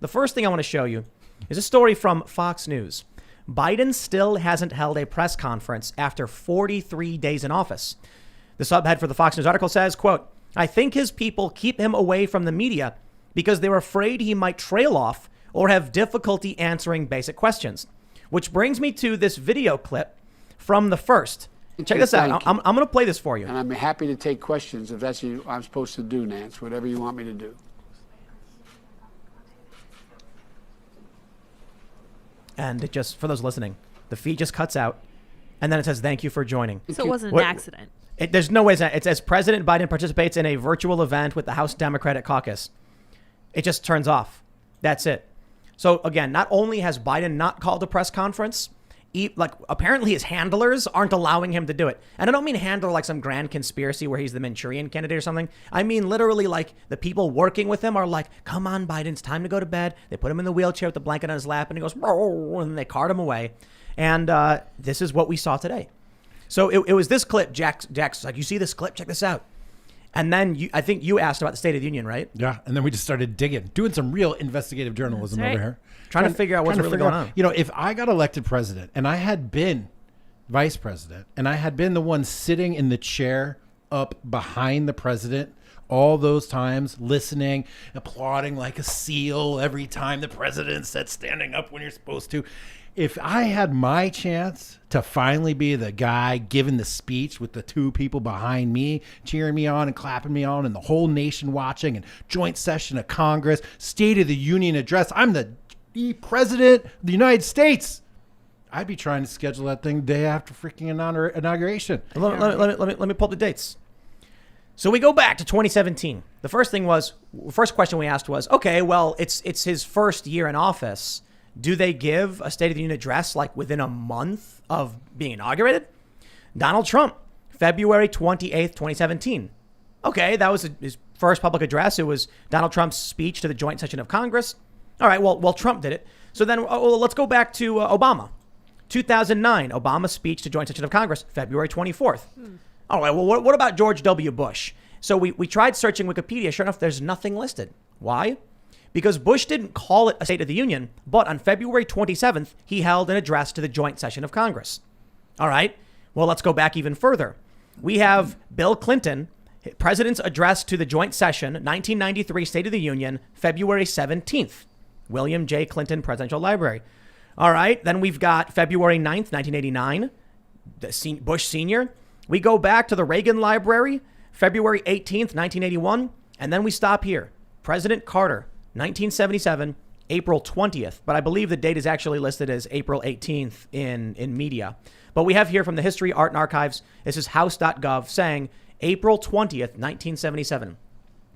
The first thing I want to show you is a story from Fox News. Biden still hasn't held a press conference after 43 days in office. The subhead for the Fox News article says, quote, "I think his people keep him away from the media because they're afraid he might trail off or have difficulty answering basic questions." Which brings me to this video clip from the first. Check this out. I'm going to play this for you. And I'm happy to take questions if that's what I'm supposed to do, Nance, whatever you want me to do. And it just, for those listening, the feed just cuts out. And then it says, "Thank you for joining." So it wasn't an accident. There's no way. It says President Biden participates in a virtual event with the House Democratic Caucus. It just turns off. That's it. So again, not only has Biden not called a press conference, apparently his handlers aren't allowing him to do it. And I don't mean handler like some grand conspiracy where he's the Manchurian candidate or something. I mean literally like the people working with him are like, "Come on, Biden, it's time to go to bed." They put him in the wheelchair with the blanket on his lap and he goes, and they cart him away. And this is what we saw today. So it was this clip. Jack's like, "You see this clip? Check this out." And then I think you asked about the State of the Union, right? Yeah. And then we just started digging, doing some real investigative journalism over here. Trying to figure out what's really going on. You know, if I got elected president and I had been vice president and I had been the one sitting in the chair up behind the president all those times, listening, applauding like a seal every time the president said standing up when you're supposed to. If I had my chance to finally be the guy giving the speech with the two people behind me, cheering me on and clapping me on and the whole nation watching and joint session of Congress, State of the Union address, I'm the president of the United States. I'd be trying to schedule that thing day after freaking inauguration. Let me pull up the dates. So we go back to 2017. The first question we asked was, okay, well, it's his first year in office. Do they give a State of the Union address like within a month of being inaugurated? Donald Trump, February 28th, 2017. Okay, that was his first public address. It was Donald Trump's speech to the joint session of Congress. All right, well, Trump did it. So then let's go back to Obama. 2009, Obama's speech to joint session of Congress, February 24th. All right, well, what about George W. Bush? So we tried searching Wikipedia. Sure enough, there's nothing listed. Why? Because Bush didn't call it a State of the Union, but on February 27th, he held an address to the joint session of Congress. All right, well, let's go back even further. We have Bill Clinton, President's address to the joint session, 1993 State of the Union, February 17th. William J. Clinton Presidential Library. All right, then we've got February 9th, 1989, Bush Sr. We go back to the Reagan Library, February 18th, 1981, and then we stop here. President Carter, 1977, April 20th, but I believe the date is actually listed as April 18th in media. But we have here from the History, Art, and Archives, this is house.gov, saying April 20th, 1977.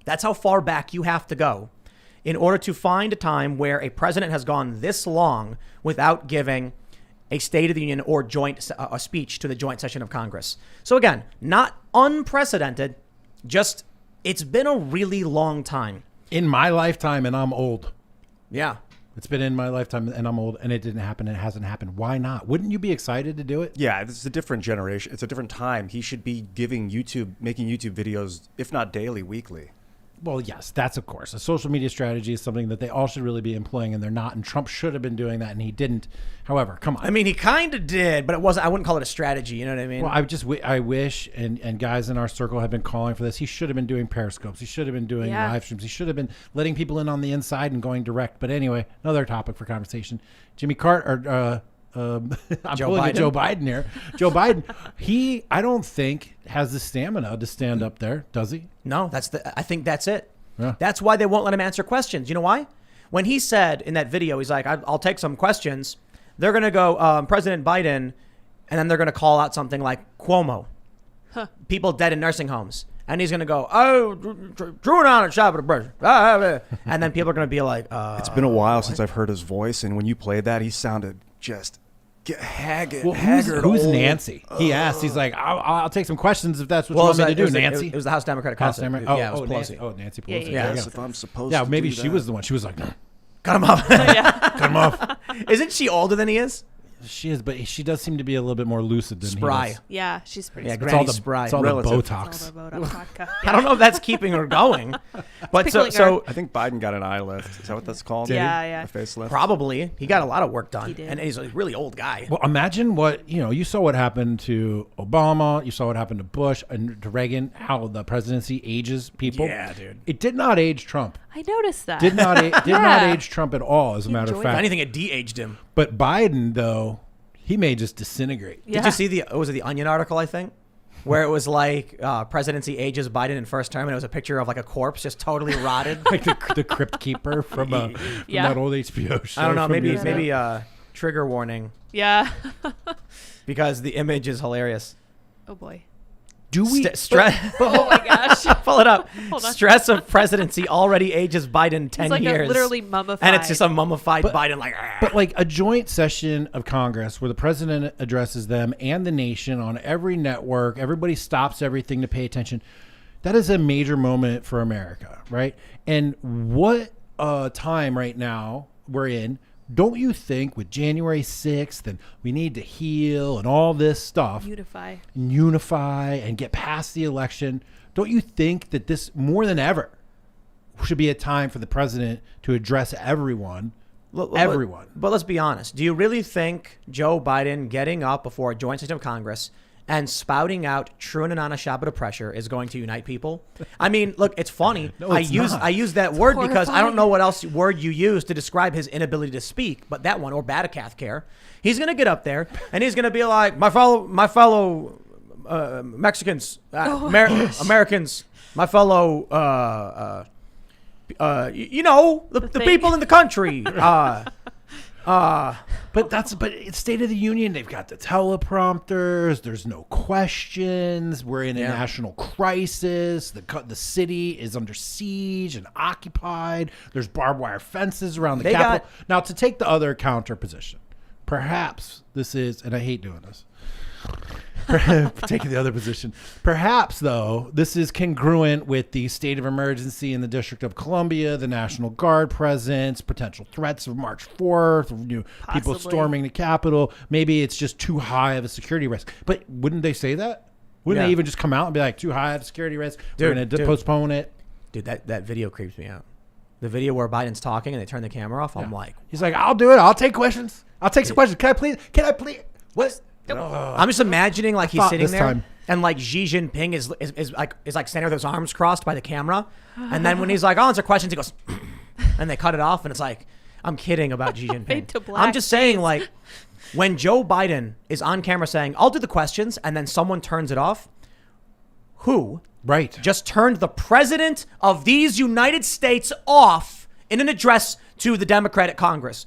That's how far back you have to go in order to find a time where a president has gone this long without giving a State of the Union or a speech to the joint session of Congress. So again, not unprecedented, just it's been a really long time. In my lifetime, and I'm old. Yeah. It's been in my lifetime, and I'm old, and it didn't happen, and it hasn't happened. Why not? Wouldn't you be excited to do it? Yeah, this is a different generation. It's a different time. He should be making YouTube videos, if not daily, weekly. Well, yes, that's of course. A social media strategy is something that they all should really be employing, and they're not. And Trump should have been doing that, and he didn't. However, come on. I mean, he kind of did, but it wasn't. I wouldn't call it a strategy. You know what I mean? Well, I wish, and guys in our circle have been calling for this. He should have been doing periscopes. He should have been doing live streams. He should have been letting people in on the inside and going direct. But anyway, another topic for conversation. Jimmy Carter. I'm pulling at Joe Biden here. Joe Biden, I don't think has the stamina to stand up there, does he? No, I think that's it. Yeah. That's why they won't let him answer questions. You know why? When he said in that video, he's like, I'll take some questions. They're going to go, President Biden, and then they're going to call out something like Cuomo. Huh. People dead in nursing homes. And he's going to go, drew it on a shot with a brush. And then people are going to be like, it's been a while since I've heard his voice. And when you played that, he sounded just haggard. Well, who's Nancy? He asked. He's like, I'll take some questions if that's what you want me to do, Nancy. It was the House Democratic Caucus. Yeah, it was Pelosi. Nancy Pelosi. Yeah. If I'm supposed to maybe do she that. was the one. She was like, cut him off. Cut him off. Isn't she older than he is? She is, but she does seem to be a little bit more lucid than Spry. he is. Yeah, she's pretty. Yeah, spry. It's all Granny the, spry. it's all the Relative. Botox. It's all the Botox vodka. I don't know if that's keeping her going, but so pickling her. I think Biden got an eye lift. Is that what that's called? Yeah. A facelift. probably he got a lot of work done, He did. and he's a really old guy. Well, imagine what, you saw what happened to Obama. You saw what happened to Bush and to Reagan, how the presidency ages people. Yeah, dude. It did not age Trump. I noticed that. Did not not Yeah. age Trump at all, as a matter of enjoyed If fact. anything, it de-aged him. But Biden, though, he may just disintegrate. Yeah. Did you see was it the Onion article, I think? Where it was like presidency ages Biden in first term, and it was a picture of like a corpse just totally rotted. Like the Crypt Keeper from Yeah. that old HBO show. I don't know, from maybe years ago. maybe trigger warning Yeah. because the image is hilarious. Oh boy. Do we? Stress. Oh my gosh. Pull it up. Hold on. Stress of presidency already ages Biden 10 He's like years. literally mummified. and it's just a mummified Biden like. But like a joint session of Congress where the president addresses them and the nation on every network, everybody stops everything to pay attention. That is a major moment for America, right? And what time right now we're in, don't you think with January 6th and we need to heal and all this stuff unify. and unify and get past the election, don't you think that this more than ever should be a time for the president to address everyone? Everyone. But let's be honest. Do you really think Joe Biden getting up before a joint session of Congress and spouting out true and Shabbat pressure is going to unite people? I mean, look, it's funny. No, it's not. I use that word because I don't horrifying. know what else word you use to describe his inability to speak, but that one, or Batakath care. He's going to get up there and he's going to be like, my fellow Mexicans, Americans, my fellow, the people in the country. But it's State of the Union. They've got the teleprompters. There's no questions. We're in a national crisis. The city is under siege and occupied. There's barbed wire fences around the Capitol. Now, to take the other counter position, perhaps this is, and I hate doing this, taking the other position. Perhaps, though, this is congruent with the state of emergency in the District of Columbia, the National Guard presence, potential threats of March 4th, people Possibly. storming the Capitol. Maybe it's just too high of a security risk. But wouldn't they say that? Wouldn't Yeah. they even just come out and be like, too high of a security risk? We're Dude, going to dude. postpone it. Dude, that video creeps me out. The video where Biden's talking and they turn the camera off. I'm like, He's like, I'll do it. I'll take questions. I'll take some questions. Can I please? What? I'm just imagining like he's thought sitting this there time. and like Xi Jinping is like standing with his arms crossed by the camera, and then when he's like, "I'll answer questions," he goes, and they cut it off, and it's like, I'm kidding about Xi Jinping. Fade to black, I'm just saying, like, when Joe Biden is on camera saying, "I'll do the questions," and then someone turns it off, who Right. just turned the president of these United States off in an address to the Democratic caucus?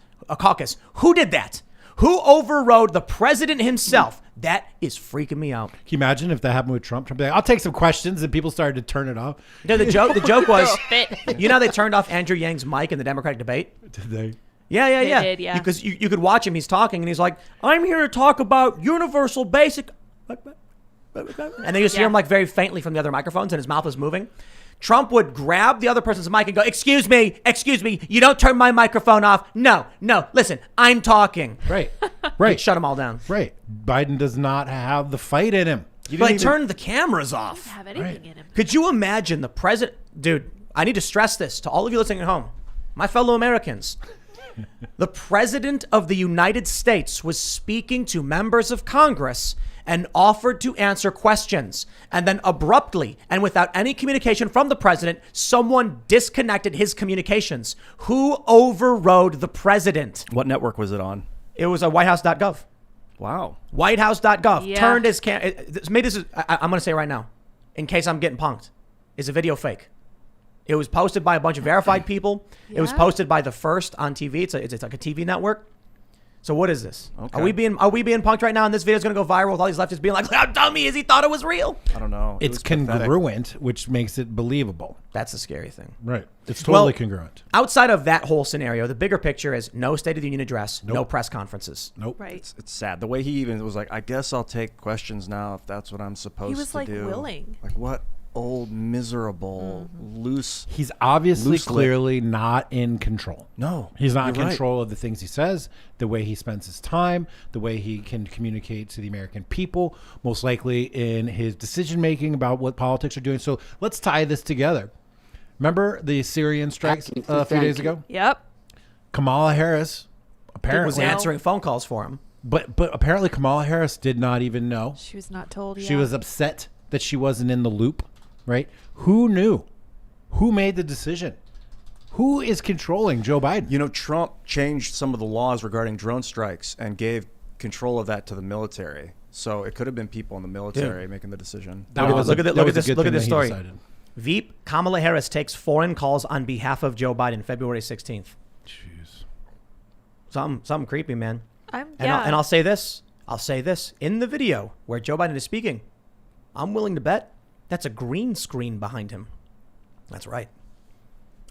Who did that? Who overrode the president himself? That is freaking me out. Can you imagine if that happened with Trump? Trump would be like, I'll take some questions, and people started to turn it off. No, the joke was, Throw a fit. you know, they turned off Andrew Yang's mic in the Democratic debate. Did they? Yeah. They did, yeah. Because you could watch him. He's talking, and he's like, "I'm here to talk about universal basic," and then you see Yeah. him like very faintly from the other microphones, and his mouth is moving. Trump would grab the other person's mic and go, excuse me, you don't turn my microphone off. No, listen, I'm talking." Right. He'd Right. shut them all down. Right. Biden does not have the fight in him. But he turned the cameras off. Have anything in him. Could you imagine the president? Dude, I need to stress this to all of you listening at home, my fellow Americans. The president of the United States was speaking to members of Congress and offered to answer questions. And then abruptly and without any communication from the president, someone disconnected his communications. Who overrode the president? What network was it on? It was a whitehouse.gov. Wow. Whitehouse.gov Yeah. turned his I'm going to say right now, in case I'm getting punked, is a video fake. It was posted by a bunch of verified people. It was Yeah. posted by The First on TV. It's like a TV network. So what is this? Okay. Are we being punked right now? And this video is going to go viral with all these leftists being like, "How dumb he is! He thought it was real." I don't know. It It's was pathetic. congruent, which makes it believable. That's the scary thing. Right. It's totally Well, congruent. Outside of that whole scenario, the bigger picture is no State of the Union address, no Nope. press conferences. Nope. Right. It's sad. The way he even was like, I guess I'll take questions now if that's what I'm supposed to do. was, like, willing. Like what? old, miserable, loose. He's obviously Loose lip. clearly not in control. No, He's not in you're right. control of the things he says, the way he spends his time, the way he can communicate to the American people, most likely in his decision making about what politics are doing. So let's tie this together. Remember the Syrian strikes a few days ago? Yep. Kamala Harris Was apparently, answering phone calls for him. but apparently Kamala Harris did not even know. She was not told yet. She was upset that she wasn't in the loop, right? Who knew? Who made the decision? Who is controlling Joe Biden? You know, Trump changed some of the laws regarding drone strikes and gave control of that to the military. So it could have been people in the military making the decision. That was Look a- at that look was at a good this thing that he story. decided. Veep, Kamala Harris takes foreign calls on behalf of Joe Biden, February 16th. Jeez. Something creepy, man. And, yeah. I'll say this. I'll say this. In the video where Joe Biden is speaking, I'm willing to bet that's a green screen behind him. That's right.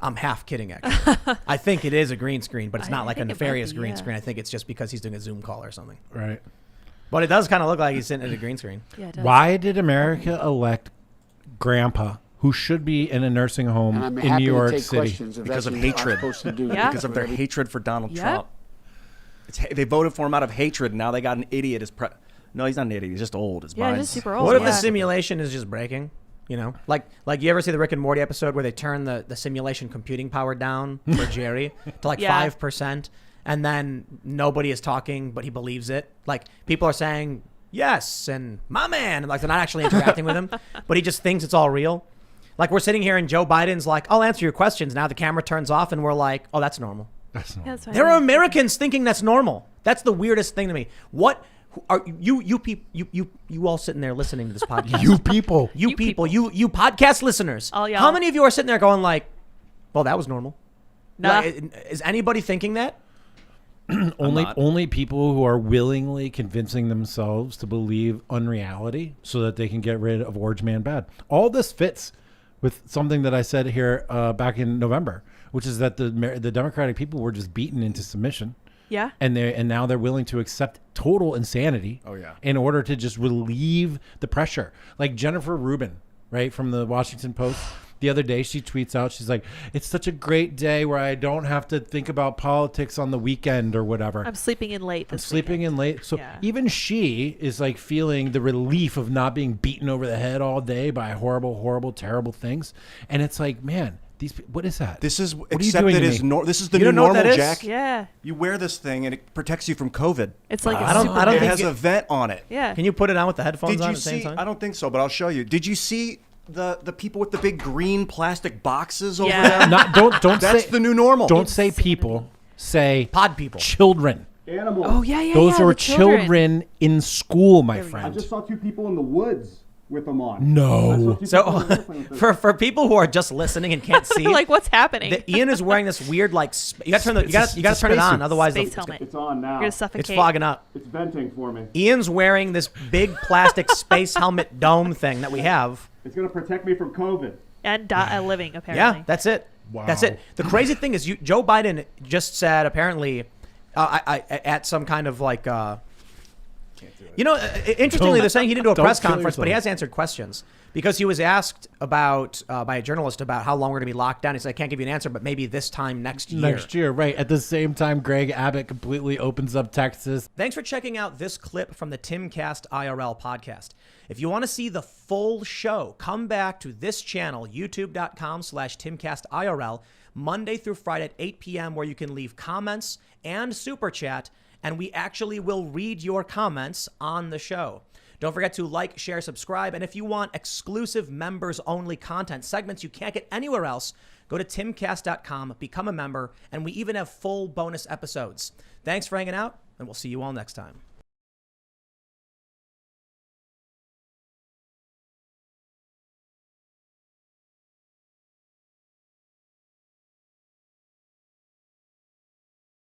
I'm half kidding, actually. I think it is a green screen, but it's not I like a think it might nefarious be, green yeah. screen. I think it's just because he's doing a Zoom call or something. Right. But it does kind of look like he's sitting at a green screen. Yeah, it does. Why did America elect Grandpa, who should be in a nursing home And I'm in happy New to York take City? questions if Because that's of what I'm hatred. supposed to do. Yeah. Because of their hatred for Donald Yep. Trump. They voted for him out of hatred. And now they got an idiot as No, he's not an idiot. He's just old. His Yeah, mind's- just super old. What if yeah. the simulation is just breaking? You know, like you ever see the Rick and Morty episode where they turn the simulation computing power down for Jerry to like Yeah. 5%, and then nobody is talking, but he believes it. Like people are saying yes and my man, and like they're not actually interacting with him, but he just thinks it's all real. Like we're sitting here and Joe Biden's like, "I'll answer your questions." Now the camera turns off and we're like, "Oh, that's normal." That's not. Yeah, that's what I There are mean. Americans thinking that's normal. That's the weirdest thing to me. What are you all sitting there listening to this podcast? You people. You people, you podcast listeners. All y'all. How many of you are sitting there going like, "Well, that was normal"? Nah. Like, is anybody thinking that? Only people who are willingly convincing themselves to believe unreality so that they can get rid of Orange Man Bad. All this fits with something that I said here back in November, which is that the Democratic people were just beaten into submission. Yeah. And now they're willing to accept total insanity in order to just relieve the pressure. Like Jennifer Rubin, right, from the Washington Post, the other day she tweets out, she's like, "It's such a great day where I don't have to think about politics on the weekend or whatever. I'm sleeping in late I'm this sleeping in late." So Yeah. even she is like feeling the relief of not being beaten over the head all day by horrible, horrible, terrible things. And it's like, man, what is that? This is What are you accepted doing to as me? this is the You new don't know what normal, that is? Jack. Yeah. You wear this thing and it protects you from COVID. It's like I a don't- super I don't It think has a vent on it. Yeah. Can you put it on with the headphones Did on you at the same see? time? I don't think so, but I'll show you. Did you see the people with the big green plastic boxes over Yeah. there? Not, don't That's say the new normal. Don't say people. Say Pod people. children. Oh yeah, yeah. Those yeah, are the children in school, my we go. I friend. just saw two people in the woods with them on. No. So for people who are just listening and can't see, like what's happening? Ian is wearing this weird like you got to turn the, you got to turn it on, spacesuit. otherwise Space helmet. It's on now. You're gonna suffocate. it's fogging up. It's venting for me. Ian's wearing this big plastic space helmet dome thing that we have. It's going to protect me from COVID. and a living apparently. Yeah, that's it. Wow. That's it. The crazy thing is, Joe Biden just said apparently, at some kind of like, interestingly, they're saying he didn't do a Don't press kill conference, but he yourself. has answered questions because he was asked about by a journalist about how long we're going to be locked down. He said, "I can't give you an answer, but maybe this time next year." Next year, right. At the same time, Greg Abbott completely opens up Texas. Thanks for checking out this clip from the Timcast IRL podcast. If you want to see the full show, come back to this channel, youtube.com/TimcastIRL, Monday through Friday at 8 p.m., where you can leave comments and super chat, and we actually will read your comments on the show. Don't forget to like, share, subscribe, and if you want exclusive members-only content, segments you can't get anywhere else, go to timcast.com, become a member, and we even have full bonus episodes. Thanks for hanging out, and we'll see you all next time.